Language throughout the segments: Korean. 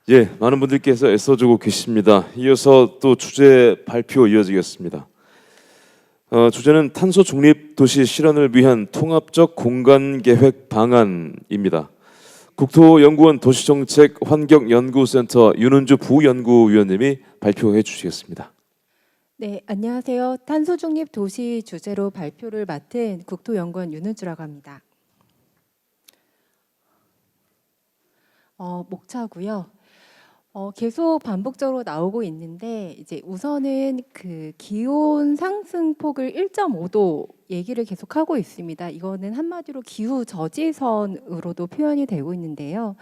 예, 많은 분들께서 애써주고 계십니다. 이어서 또 주제 발표 이어지겠습니다. 주제는 탄소 중립 도시 실현을 위한 통합적 공간 계획 방안입니다. 국토연구원 도시정책 환경연구센터 윤은주 부연구위원님이 발표해 주시겠습니다. 네, 안녕하세요. 탄소 중립 도시 주제로 발표를 맡은 국토연구원 윤은주라고 합니다. 목차고요. 계속 반복적으로 나오고 있는데 이제 우선은 그 기온 상승폭을 1.5도 얘기를 계속하고 있습니다. 이거는 한마디로 기후 저지선으로도 표현이 되고 있는데요.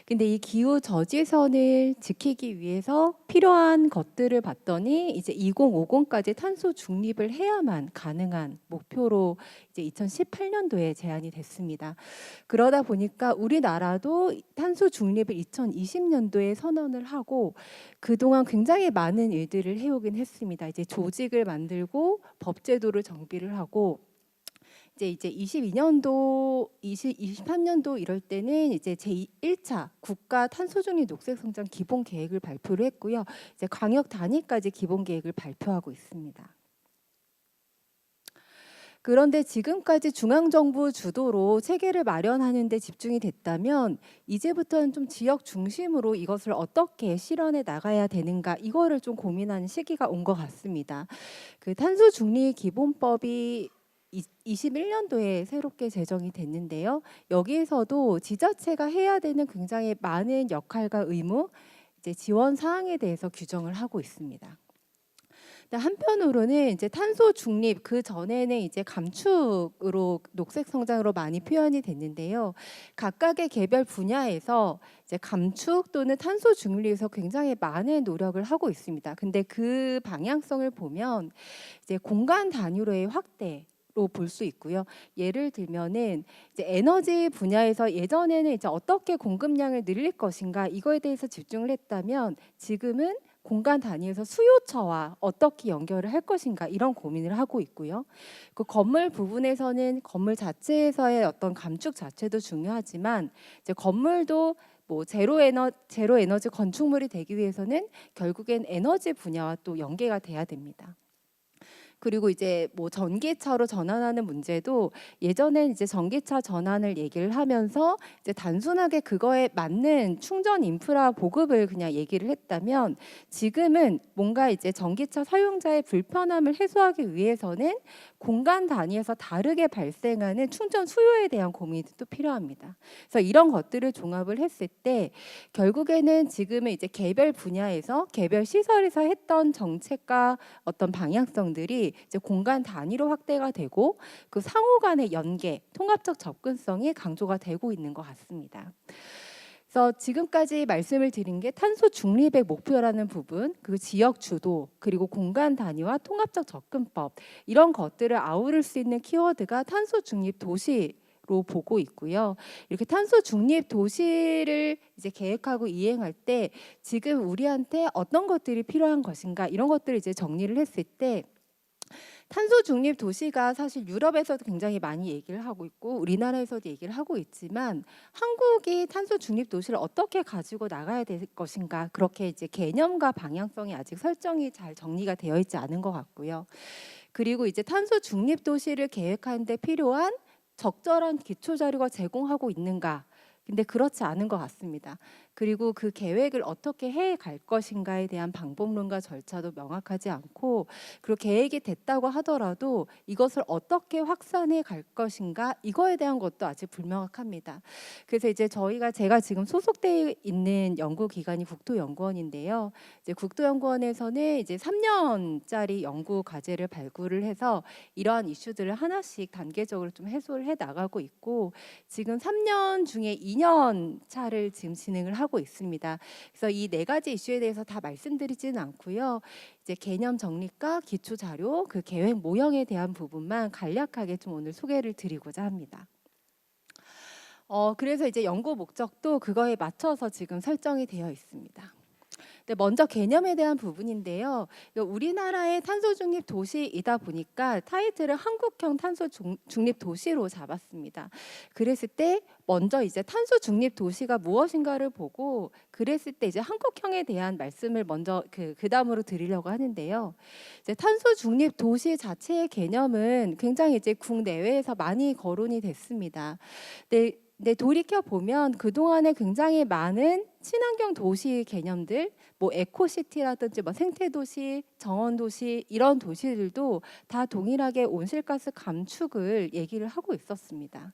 근데 이 기후 저지선을 지키기 위해서 필요한 것들을 봤더니 이제 2050까지 탄소 중립을 해야만 가능한 목표로 이제 2018년도에 제안이 됐습니다. 그러다 보니까 우리나라도 탄소 중립을 2020년도에 선언을 하고 그동안 굉장히 많은 일들을 해오긴 했습니다. 이제 조직을 만들고 법제도를 정비를 하고 이제 22년도, 23년도 이럴 때는 이제 제1차 국가 탄소중립 녹색성장 기본 계획을 발표를 했고요. 이제 광역 단위까지 기본 계획을 발표하고 있습니다. 그런데 지금까지 중앙정부 주도로 체계를 마련하는 데 집중이 됐다면 이제부터는 좀 지역 중심으로 이것을 어떻게 실현해 나가야 되는가 이거를 좀 고민하는 시기가 온 것 같습니다. 그 탄소중립기본법이 21년도에 새롭게 제정이 됐는데요. 여기에서도 지자체가 해야 되는 굉장히 많은 역할과 의무, 이제 지원 사항에 대해서 규정을 하고 있습니다. 한편으로는 이제 탄소 중립 그 전에는 이제 감축으로 녹색 성장으로 많이 표현이 됐는데요. 각각의 개별 분야에서 이제 감축 또는 탄소 중립에서 굉장히 많은 노력을 하고 있습니다. 근데 그 방향성을 보면 이제 공간 단위로의 확대 로 볼 수 있고요. 예를 들면은 이제 에너지 분야에서 예전에는 이제 어떻게 공급량을 늘릴 것인가 이거에 대해서 집중을 했다면 지금은 공간 단위에서 수요처와 어떻게 연결을 할 것인가 이런 고민을 하고 있고요. 그 건물 부분에서는 건물 자체에서의 어떤 감축 자체도 중요하지만 이제 건물도 뭐 제로 에너지 건축물이 되기 위해서는 결국엔 에너지 분야와 또 연계가 돼야 됩니다. 그리고 이제 뭐 전기차로 전환하는 문제도 예전엔 이제 전기차 전환을 얘기를 하면서 이제 단순하게 그거에 맞는 충전 인프라 보급을 그냥 얘기를 했다면 지금은 뭔가 이제 전기차 사용자의 불편함을 해소하기 위해서는 공간 단위에서 다르게 발생하는 충전 수요에 대한 고민이 또 필요합니다. 그래서 이런 것들을 종합을 했을 때 결국에는 지금은 이제 개별 분야에서 개별 시설에서 했던 정책과 어떤 방향성들이 이제 공간 단위로 확대가 되고 그 상호 간의 연계, 통합적 접근성이 강조가 되고 있는 것 같습니다. 그래서 지금까지 말씀을 드린 게 탄소 중립의 목표라는 부분, 그 지역 주도, 그리고 공간 단위와 통합적 접근법 이런 것들을 아우를 수 있는 키워드가 탄소 중립 도시 로 보고 있고요. 이렇게 탄소 중립 도시를 이제 계획하고 이행할 때 지금 우리한테 어떤 것들이 필요한 것인가 이런 것들을 이제 정리를 했을 때 탄소 중립 도시가 사실 유럽에서도 굉장히 많이 얘기를 하고 있고 우리나라에서도 얘기를 하고 있지만 한국이 탄소 중립 도시를 어떻게 가지고 나가야 될 것인가 그렇게 이제 개념과 방향성이 아직 설정이 잘 정리가 되어 있지 않은 것 같고요. 그리고 이제 탄소 중립 도시를 계획하는 데 필요한 적절한 기초 자료가 제공하고 있는가? 근데 그렇지 않은 것 같습니다. 그리고 그 계획을 어떻게 해 갈 것인가에 대한 방법론과 절차도 명확하지 않고 그리고 계획이 됐다고 하더라도 이것을 어떻게 확산해 갈 것인가 이거에 대한 것도 아직 불명확합니다. 그래서 이제 제가 지금 소속돼 있는 연구기관이 국토연구원인데요. 이제 국토연구원에서는 이제 3년짜리 연구 과제를 발굴을 해서 이러한 이슈들을 하나씩 단계적으로 좀 해소를 해 나가고 있고 지금 3년 중에 2년 차를 지금 진행을 하고 있습니다. 그래서 이 네 가지 이슈에 대해서 다 말씀드리지는 않고요. 이제 개념 정립과 기초 자료, 그 계획 모형에 대한 부분만 간략하게 좀 오늘 소개를 드리고자 합니다. 그래서 이제 연구 목적도 그거에 맞춰서 지금 설정이 되어 있습니다. 네, 먼저 개념에 대한 부분인데요. 우리나라의 탄소 중립 도시이다 보니까 타이틀을 한국형 탄소 중립 도시로 잡았습니다. 그랬을 때 먼저 이제 탄소 중립 도시가 무엇인가를 보고 그랬을 때 이제 한국형에 대한 말씀을 먼저 그 다음으로 드리려고 하는데요. 이제 탄소 중립 도시 자체의 개념은 굉장히 이제 국내외에서 많이 거론이 됐습니다. 네, 돌이켜 보면 그 동안에 굉장히 많은 친환경 도시 개념들, 뭐 에코시티라든지 뭐 생태도시, 정원도시 이런 도시들도 다 동일하게 온실가스 감축을 얘기를 하고 있었습니다.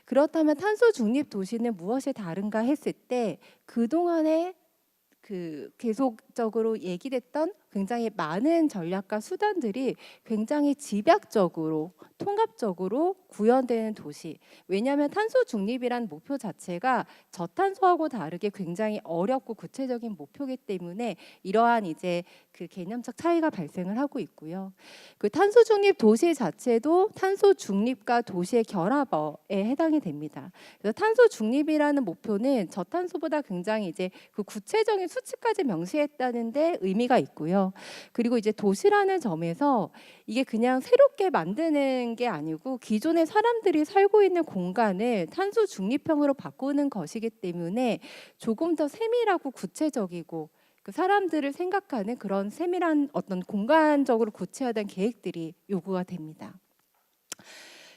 그렇다면 탄소 중립 도시는 무엇이 다른가 했을 때 그 동안에 계속적으로 얘기됐던 굉장히 많은 전략과 수단들이 굉장히 집약적으로 통합적으로 구현되는 도시. 왜냐하면 탄소 중립이란 목표 자체가 저탄소하고 다르게 굉장히 어렵고 구체적인 목표이기 때문에 이러한 이제 그 개념적 차이가 발생을 하고 있고요. 그 탄소 중립 도시 자체도 탄소 중립과 도시의 결합어에 해당이 됩니다. 그래서 탄소 중립이라는 목표는 저탄소보다 굉장히 이제 그 구체적인 수치까지 명시했다는데 의미가 있고요. 그리고 이제 도시라는 점에서 이게 그냥 새롭게 만드는 게 아니고 기존의 사람들이 살고 있는 공간을 탄소 중립형으로 바꾸는 것이기 때문에 조금 더 세밀하고 구체적이고 그 사람들을 생각하는 그런 세밀한 어떤 공간적으로 구체화된 계획들이 요구가 됩니다.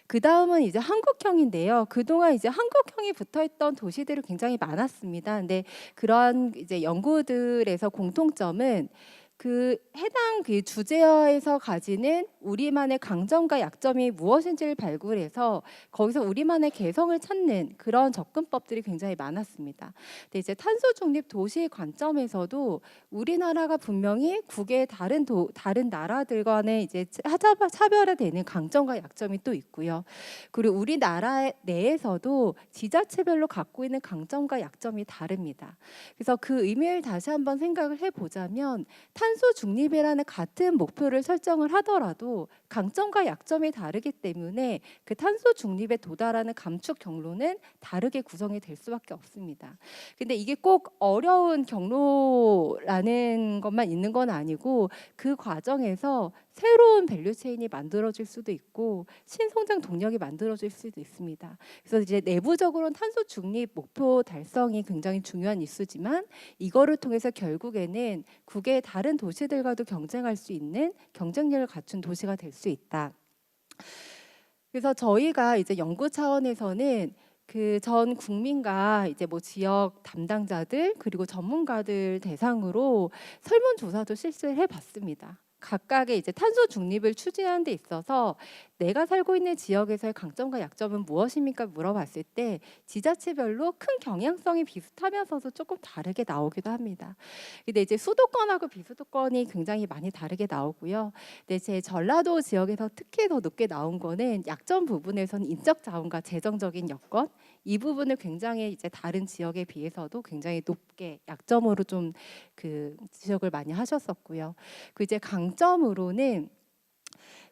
그 다음은 이제 한국형인데요. 그동안 이제 한국형이 붙어있던 도시들이 굉장히 많았습니다. 근데 그런 이제 연구들에서 공통점은 그 해당 그 주제어에서 가지는 우리만의 강점과 약점이 무엇인지를 발굴해서 거기서 우리만의 개성을 찾는 그런 접근법들이 굉장히 많았습니다. 근데 이제 탄소 중립 도시 관점에서도 우리나라가 분명히 국외 다른 나라들과는 이제 차별화되는 강점과 약점이 또 있고요. 그리고 우리나라 내에서도 지자체별로 갖고 있는 강점과 약점이 다릅니다. 그래서 그 의미를 다시 한번 생각을 해보자면 탄소 중립이라는 같은 목표를 설정을 하더라도 강점과 약점이 다르기 때문에 그 탄소 중립에 도달하는 감축 경로는 다르게 구성이 될 수밖에 없습니다. 근데 이게 꼭 어려운 경로라는 것만 있는 건 아니고 그 과정에서 새로운 밸류 체인이 만들어질 수도 있고 신성장 동력이 만들어질 수도 있습니다. 그래서 이제 내부적으로는 탄소 중립 목표 달성이 굉장히 중요한 이슈지만 이거를 통해서 결국에는 국외의 다른 도시들과도 경쟁할 수 있는 경쟁력을 갖춘 도시가 될 수 있다. 그래서 저희가 이제 연구 차원에서는 그 전 국민과 이제 뭐 지역 담당자들 그리고 전문가들 대상으로 설문조사도 실시를 해봤습니다. 각각의 이제 탄소 중립을 추진하는 데 있어서 내가 살고 있는 지역에서의 강점과 약점은 무엇입니까? 물어봤을 때 지자체별로 큰 경향성이 비슷하면서도 조금 다르게 나오기도 합니다. 근데 이제 수도권하고 비수도권이 굉장히 많이 다르게 나오고요. 근데 제 전라도 지역에서 특히 더 높게 나온 거는 약점 부분에서는 인적 자원과 재정적인 여건 이 부분을 굉장히 이제 다른 지역에 비해서도 굉장히 높게 약점으로 좀 그 지적을 많이 하셨었고요. 그 이제 강점으로는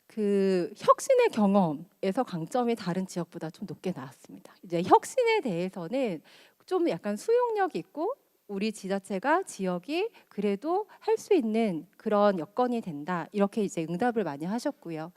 그 혁신의 경험에서 강점이 다른 지역보다 좀 높게 나왔습니다. 이제 혁신에 대해서는 좀 약간 수용력 있고 우리 지자체가 지역이 그래도 할 수 있는 그런 여건이 된다 이렇게 이제 응답을 많이 하셨고요.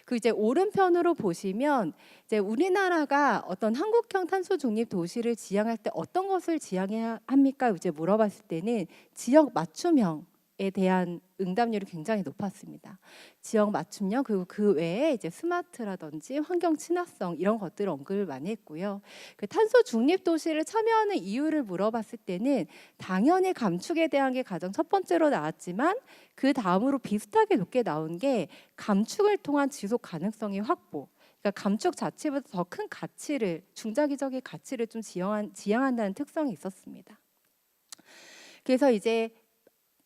그 이제 오른편으로 보시면 이제 우리나라가 어떤 한국형 탄소 중립 도시를 지향할 때 어떤 것을 지향해야 합니까? 이제 물어봤을 때는 지역 맞춤형에 대한 응답률이 굉장히 높았습니다. 지역 맞춤형 그리고 그 외에 이제 스마트라든지 환경 친화성 이런 것들을 언급을 많이 했고요. 그 탄소 중립 도시를 참여하는 이유를 물어봤을 때는 당연히 감축에 대한 게 가장 첫 번째로 나왔지만 그 다음으로 비슷하게 높게 나온 게 감축을 통한 지속 가능성의 확보. 그러니까 감축 자체보다 더 큰 가치를 중장기적인 가치를 좀 지향한다는 특성이 있었습니다. 그래서 이제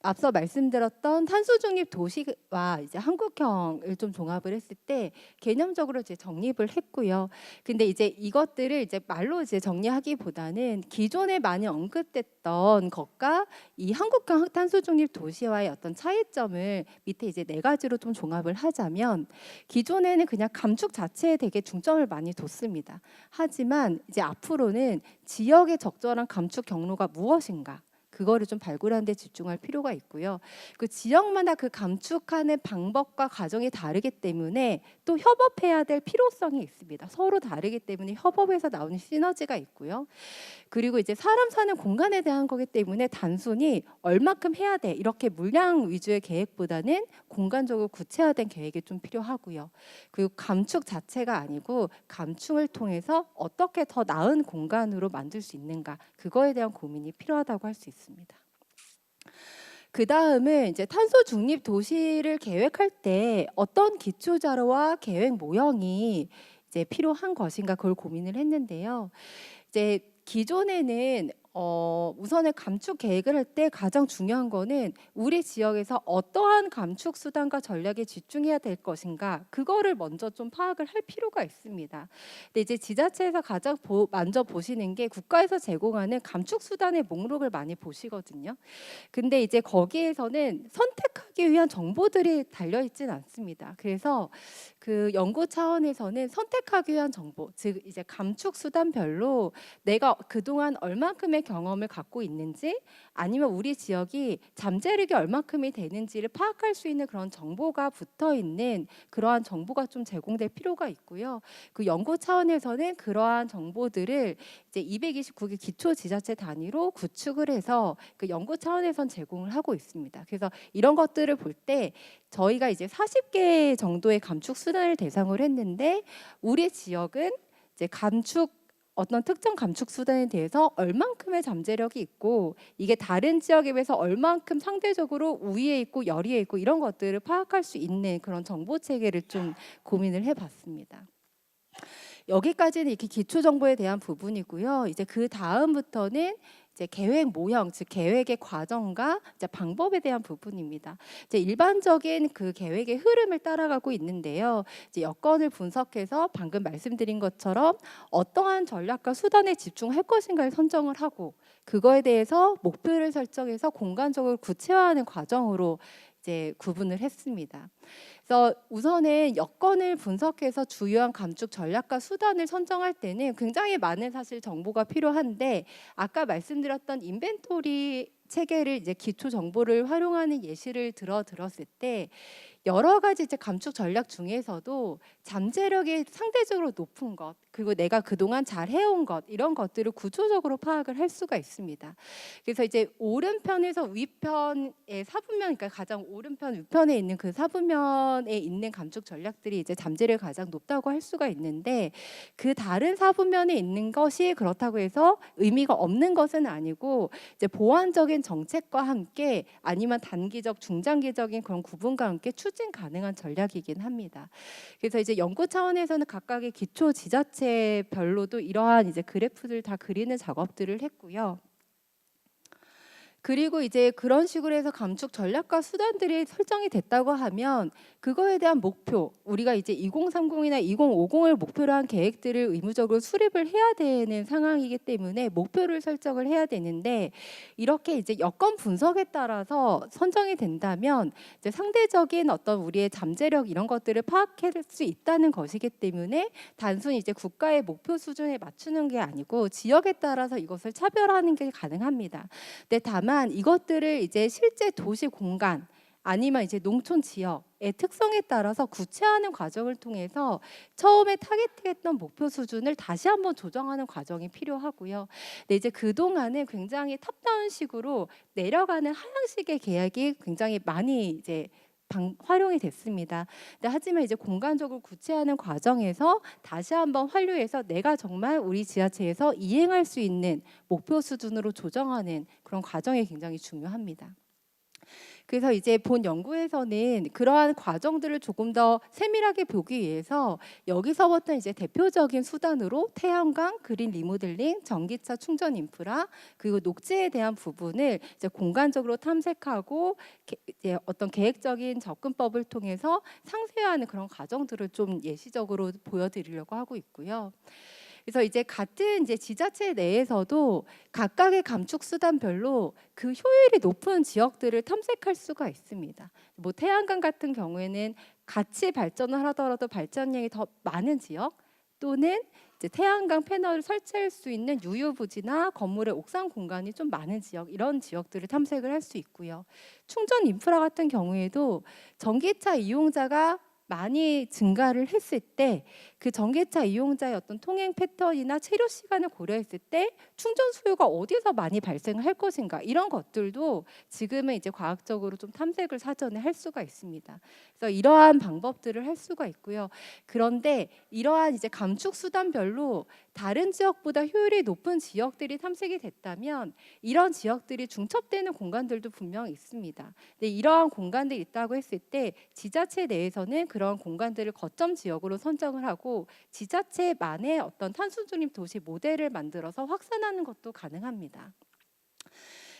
앞서 말씀드렸던 탄소 중립 도시와 이제 한국형을 좀 종합을 했을 때 개념적으로 이제 정립을 했고요. 근데 이제 이것들을 이제 말로 이제 정리하기보다는 기존에 많이 언급됐던 것과 이 한국형 탄소 중립 도시와의 어떤 차이점을 밑에 이제 4가지로 좀 종합을 하자면 기존에는 그냥 감축 자체에 되게 중점을 많이 뒀습니다. 하지만 이제 앞으로는 지역의 적절한 감축 경로가 무엇인가 그거를 좀 발굴하는 데 집중할 필요가 있고요. 그 지역마다 그 감축하는 방법과 과정이 다르기 때문에 또 협업해야 될 필요성이 있습니다. 서로 다르기 때문에 협업에서 나오는 시너지가 있고요. 그리고 이제 사람 사는 공간에 대한 거기 때문에 단순히 얼마큼 해야 돼 이렇게 물량 위주의 계획보다는 공간적으로 구체화된 계획이 좀 필요하고요. 그리고 감축 자체가 아니고 감축을 통해서 어떻게 더 나은 공간으로 만들 수 있는가 그거에 대한 고민이 필요하다고 할 수 있습니다. 그 다음은 이제 탄소 중립 도시를 계획할 때 어떤 기초 자료와 계획 모형이 이제 필요한 것인가 그걸 고민을 했는데요. 이제 기존에는 우선은 감축 계획을 할 때 가장 중요한 거는 우리 지역에서 어떠한 감축 수단과 전략에 집중해야 될 것인가 그거를 먼저 좀 파악을 할 필요가 있습니다. 근데 이제 지자체에서 가장 먼저 보시는 게 국가에서 제공하는 감축 수단의 목록을 많이 보시거든요. 근데 이제 거기에서는 선택하기 위한 정보들이 달려 있진 않습니다. 그래서 그 연구 차원에서는 선택하기 위한 정보, 즉 이제 감축 수단별로 내가 그동안 얼만큼의 경험을 갖고 있는지 아니면 우리 지역이 잠재력이 얼만큼이 되는지를 파악할 수 있는 그런 정보가 붙어 있는 그러한 정보가 좀 제공될 필요가 있고요. 그 연구 차원에서는 그러한 정보들을 이제 229개 기초 지자체 단위로 구축을 해서 그 연구 차원에선 제공을 하고 있습니다. 그래서 이런 것들을 볼 때 저희가 이제 40개 정도의 감축 수단을 대상으로 했는데 우리 지역은 이제 어떤 특정 감축 수단에 대해서 얼만큼의 잠재력이 있고 이게 다른 지역에 비해서 얼만큼 상대적으로 우위에 있고 열의에 있고 이런 것들을 파악할 수 있는 그런 정보 체계를 좀 고민을 해봤습니다. 여기까지는 이렇게 기초 정보에 대한 부분이고요. 이제 그 다음부터는 이제 계획 모형, 즉 계획의 과정과 이제 방법에 대한 부분입니다. 이제 일반적인 그 계획의 흐름을 따라가고 있는데요. 이제 여건을 분석해서 방금 말씀드린 것처럼 어떠한 전략과 수단에 집중할 것인가를 선정을 하고 그거에 대해서 목표를 설정해서 공간적으로 구체화하는 과정으로 이제 구분을 했습니다. 그래서 우선은 여건을 분석해서 주요한 감축 전략과 수단을 선정할 때는 굉장히 많은 사실 정보가 필요한데 아까 말씀드렸던 인벤토리 체계를 이제 기초 정보를 활용하는 예시를 들었을 때 여러 가지 이제 감축 전략 중에서도 잠재력이 상대적으로 높은 것 그리고 내가 그동안 잘 해온 것 이런 것들을 구조적으로 파악을 할 수가 있습니다. 그래서 이제 오른편에서 위편의 사분면 그러니까 가장 오른편 위편에 있는 그 사분면에 있는 감축 전략들이 이제 잠재력이 가장 높다고 할 수가 있는데 그 다른 사분면에 있는 것이 그렇다고 해서 의미가 없는 것은 아니고 이제 보완적인 정책과 함께 아니면 단기적 중장기적인 그런 구분과 함께 추진 가능한 전략이긴 합니다. 그래서 이제 연구 차원에서는 각각의 기초 지자체별로도 이러한 이제 그래프들 다 그리는 작업들을 했고요. 그리고 이제 그런 식으로 해서 감축 전략과 수단들이 설정이 됐다고 하면 그거에 대한 목표, 우리가 이제 2030이나 2050을 목표로 한 계획들을 의무적으로 수립을 해야 되는 상황이기 때문에 목표를 설정을 해야 되는데 이렇게 이제 여건 분석에 따라서 선정이 된다면 이제 상대적인 어떤 우리의 잠재력 이런 것들을 파악할 수 있다는 것이기 때문에 단순히 이제 국가의 목표 수준에 맞추는 게 아니고 지역에 따라서 이것을 차별화하는 게 가능합니다. 근데 다만 이것들을 이제 실제 도시 공간 아니면 이제 농촌 지역의 특성에 따라서 구체화하는 과정을 통해서 처음에 타겟했던 목표 수준을 다시 한번 조정하는 과정이 필요하고요. 근데 이제 그동안은 굉장히 탑다운식으로 내려가는 하향식의 계획이 굉장히 많이 이제 활용이 됐습니다. 근데 하지만 이제 공간적으로 구체화하는 과정에서 다시 한번 환류해서 내가 정말 우리 지자체에서 이행할 수 있는 목표 수준으로 조정하는 그런 과정이 굉장히 중요합니다. 그래서 이제 본 연구에서는 그러한 과정들을 조금 더 세밀하게 보기 위해서 여기서부터 이제 대표적인 수단으로 태양광, 그린 리모델링, 전기차 충전 인프라 그리고 녹지에 대한 부분을 이제 공간적으로 탐색하고 이제 어떤 계획적인 접근법을 통해서 상세화하는 그런 과정들을 좀 예시적으로 보여드리려고 하고 있고요. 그래서 이제 같은 이제 지자체 내에서도 각각의 감축 수단별로 그 효율이 높은 지역들을 탐색할 수가 있습니다. 뭐 태양광 같은 경우에는 같이 발전을 하더라도 발전량이 더 많은 지역, 또는 이제 태양광 패널을 설치할 수 있는 유휴부지나 건물의 옥상 공간이 좀 많은 지역, 이런 지역들을 탐색을 할 수 있고요. 충전 인프라 같은 경우에도 전기차 이용자가 많이 증가를 했을 때 그 전기차 이용자의 어떤 통행 패턴이나 체류 시간을 고려했을 때 충전 수요가 어디서 많이 발생을 할 것인가, 이런 것들도 지금은 이제 과학적으로 좀 탐색을 사전에 할 수가 있습니다. 그래서 이러한 방법들을 할 수가 있고요. 그런데 이러한 이제 감축 수단별로 다른 지역보다 효율이 높은 지역들이 탐색이 됐다면 이런 지역들이 중첩되는 공간들도 분명히 있습니다. 근데 이러한 공간들이 있다고 했을 때 지자체 내에서는 그런 공간들을 거점 지역으로 선정을 하고 지자체만의 어떤 탄소 중립 도시 모델을 만들어서 확산하는 것도 가능합니다.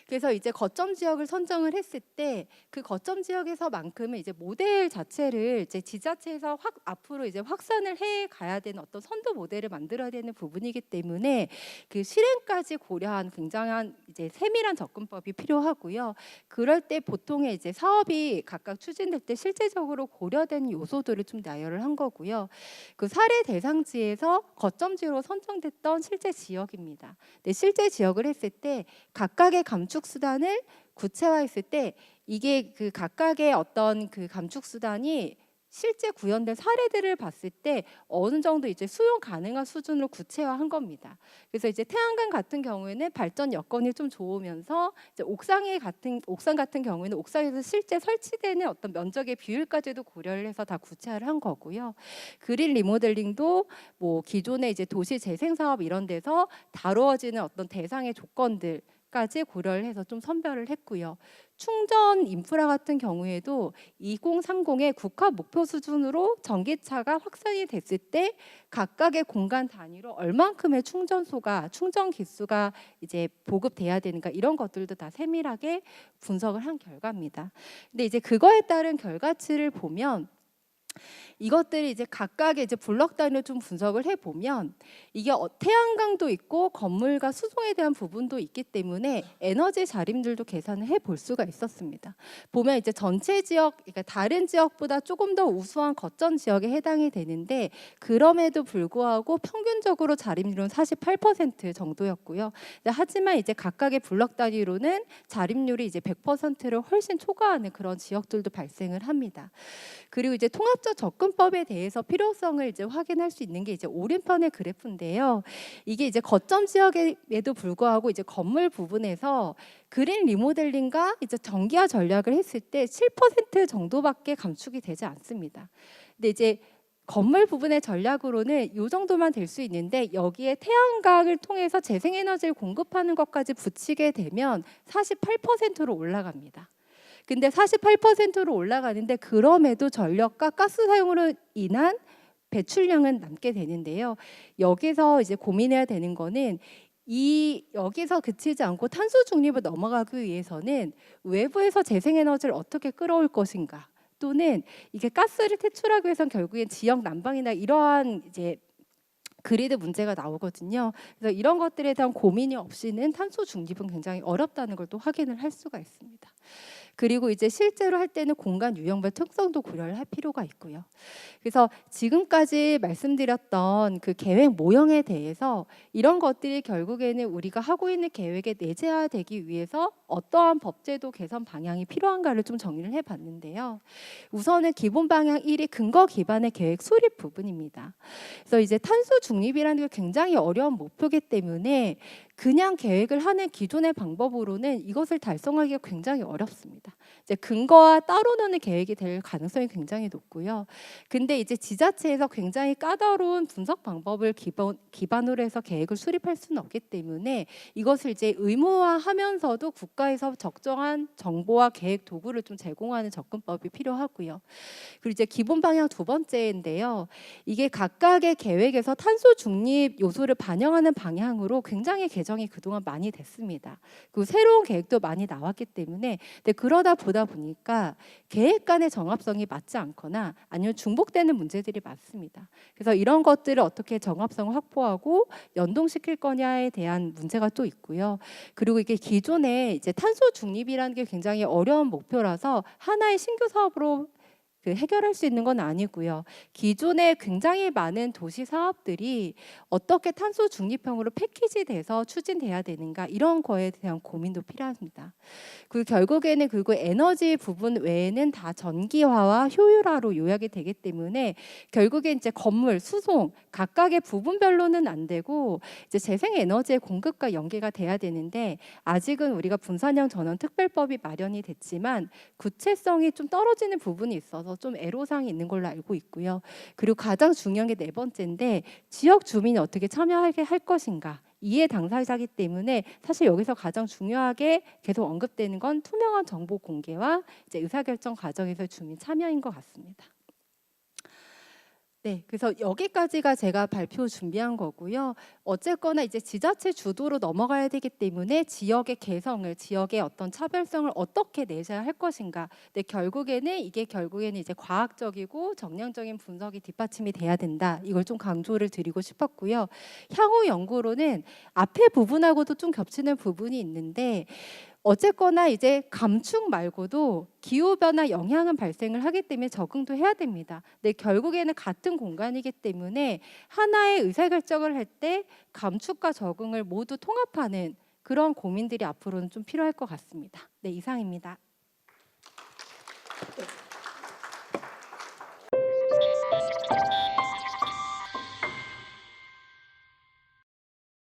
그래서 이제 거점 지역을 선정을 했을 때 그 거점 지역에서만큼은 이제 모델 자체를 이제 지자체에서 앞으로 이제 확산을 해 가야 되는 어떤 선도 모델을 만들어야 되는 부분이기 때문에 그 실행까지 고려한 굉장한 이제 세밀한 접근법이 필요하고요. 그럴 때 보통의 이제 사업이 각각 추진될 때 실제적으로 고려된 요소들을 좀 나열을 한 거고요. 그 사례 대상지에서 거점지로 선정됐던 실제 지역입니다. 네, 실제 지역을 했을 때 각각의 감축 수단을 구체화했을 때 이게 그 각각의 어떤 그 감축 수단이 실제 구현된 사례들을 봤을 때 어느 정도 이제 수용 가능한 수준으로 구체화한 겁니다. 그래서 이제 태양광 같은 경우에는 발전 여건이 좀 좋으면서 이제 옥상 같은 경우에는 옥상에서 실제 설치되는 어떤 면적의 비율까지도 고려를 해서 다 구체화를 한 거고요. 그린 리모델링도 뭐 기존의 이제 도시 재생 사업 이런 데서 다루어지는 어떤 대상의 조건들 까지 고려를 해서 좀 선별을 했고요. 충전 인프라 같은 경우에도 2030의 국가 목표 수준으로 전기차가 확산이 됐을 때 각각의 공간 단위로 얼만큼의 충전 기수가 이제 보급돼야 되는가, 이런 것들도 다 세밀하게 분석을 한 결과입니다. 근데 이제 그거에 따른 결과치를 보면 이것들이 이제 각각의 이제 블록 단위로 좀 분석을 해 보면 이게 태양광도 있고 건물과 수송에 대한 부분도 있기 때문에 에너지 자립률도 계산을 해 볼 수가 있었습니다. 보면 이제 전체 지역, 그러니까 다른 지역보다 조금 더 우수한 거점 지역에 해당이 되는데 그럼에도 불구하고 평균적으로 자립률은 48% 정도였고요. 하지만 이제 각각의 블록 단위로는 자립률이 이제 100%를 훨씬 초과하는 그런 지역들도 발생을 합니다. 그리고 이제 통합적 접근법에 대해서 필요성을 이제 확인할 수 있는 게 이제 오른편의 그래프인데요. 이게 이제 거점 지역에도 불구하고 이제 건물 부분에서 그린 리모델링과 이제 전기화 전략을 했을 때 7% 정도밖에 감축이 되지 않습니다. 근데 이제 건물 부분의 전략으로는 이 정도만 될 수 있는데 여기에 태양광을 통해서 재생에너지를 공급하는 것까지 붙이게 되면 48%로 올라갑니다. 근데 48%로 올라가는데 그럼에도 전력과 가스 사용으로 인한 배출량은 남게 되는데요. 여기서 이제 고민해야 되는 거는 여기서 그치지 않고 탄소 중립을 넘어가기 위해서는 외부에서 재생에너지를 어떻게 끌어올 것인가, 또는 이게 가스를 퇴출하기 위해서는 결국엔 지역 난방이나 이러한 이제 그리드 문제가 나오거든요. 그래서 이런 것들에 대한 고민이 없이는 탄소 중립은 굉장히 어렵다는 걸 또 확인을 할 수가 있습니다. 그리고 이제 실제로 할 때는 공간 유형별 특성도 고려를 할 필요가 있고요. 그래서 지금까지 말씀드렸던 그 계획 모형에 대해서 이런 것들이 결국에는 우리가 하고 있는 계획에 내재화되기 위해서 어떠한 법제도 개선 방향이 필요한가를 좀 정리를 해봤는데요. 우선은 기본 방향 1이 근거 기반의 계획 수립 부분입니다. 그래서 이제 탄소 중립이라는 게 굉장히 어려운 목표이기 때문에 그냥 계획을 하는 기존의 방법으로는 이것을 달성하기가 굉장히 어렵습니다. 이제 근거와 따로 노는 계획이 될 가능성이 굉장히 높고요. 근데 이제 지자체에서 굉장히 까다로운 분석 방법을 기반으로 해서 계획을 수립할 수는 없기 때문에 이것을 이제 의무화하면서도 국가에서 적정한 정보와 계획 도구를 좀 제공하는 접근법이 필요하고요. 그리고 이제 기본 방향 두 번째인데요. 이게 각각의 계획에서 탄소 중립 요소를 반영하는 방향으로 굉장히 개정이 그동안 많이 됐습니다. 그리고 새로운 계획도 많이 나왔기 때문에 근데 그러다 보니까 계획 간의 정합성이 맞지 않거나 아니면 중복되는 문제들이 많습니다. 그래서 이런 것들을 어떻게 정합성을 확보하고 연동시킬 거냐에 대한 문제가 또 있고요. 그리고 이게 기존에 이제 탄소 중립이라는 게 굉장히 어려운 목표라서 하나의 신규 사업으로 해결할 수 있는 건 아니고요. 기존에 굉장히 많은 도시 사업들이 어떻게 탄소 중립형으로 패키지돼서 추진돼야 되는가 이런 거에 대한 고민도 필요합니다. 그리고 결국에는 그리고 에너지 부분 외에는 다 전기화와 효율화로 요약이 되기 때문에 결국에 이제 건물, 수송 각각의 부분별로는 안 되고 이제 재생에너지의 공급과 연계가 돼야 되는데 아직은 우리가 분산형 전원 특별법이 마련이 됐지만 구체성이 좀 떨어지는 부분이 있어서 좀 애로사항이 있는 걸로 알고 있고요. 그리고 가장 중요한 게 네 번째인데 지역 주민이 어떻게 참여하게 할 것인가. 이해 당사자이기 때문에 사실 여기서 가장 중요하게 계속 언급되는 건 투명한 정보 공개와 이제 의사결정 과정에서 주민 참여인 것 같습니다. 네, 그래서 여기까지가 제가 발표 준비한 거고요. 어쨌거나 이제 지자체 주도로 넘어가야 되기 때문에 지역의 개성을, 지역의 어떤 차별성을 어떻게 내셔야 할 것인가. 근데 결국에는 이제 과학적이고 정량적인 분석이 뒷받침이 돼야 된다. 이걸 좀 강조를 드리고 싶었고요. 향후 연구로는 앞에 부분하고도 좀 겹치는 부분이 있는데 어쨌거나 이제 감축 말고도 기후변화 영향은 발생을 하기 때문에 적응도 해야 됩니다. 근데 결국에는 같은 공간이기 때문에 하나의 의사결정을 할 때 감축과 적응을 모두 통합하는 그런 고민들이 앞으로는 좀 필요할 것 같습니다. 네, 이상입니다.